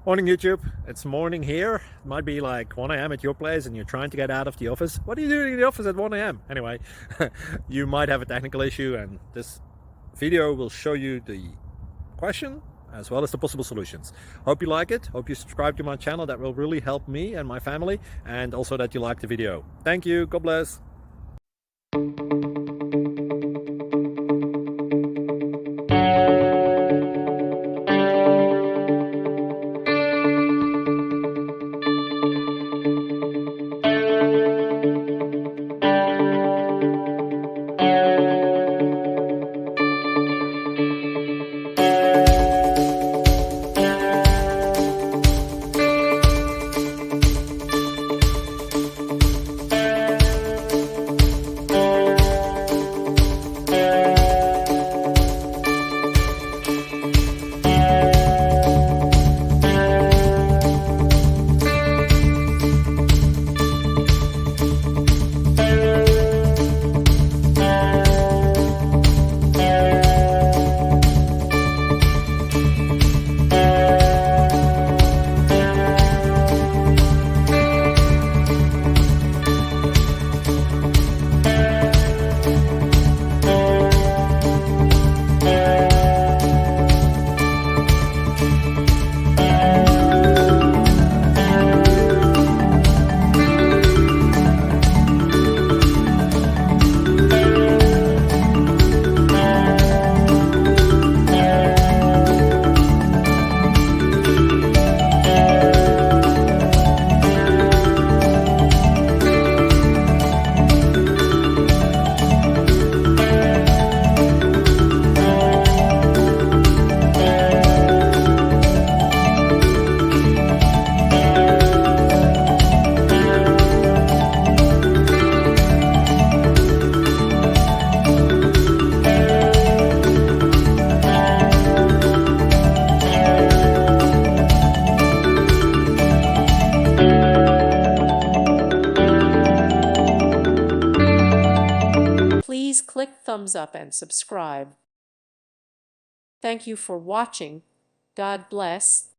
Morning YouTube, it's morning here. It might be like 1 a.m. at your place and you're trying to get out of the office. What are you doing in the office at 1 a.m.? Anyway, you might have a technical issue and this video will show you the question as well as the possible solutions. Hope you like it, hope you subscribe to my channel. That will really help me and my family, and also that you like the video. Thank you, God bless. Please click thumbs up and subscribe. Thank you for watching. God bless.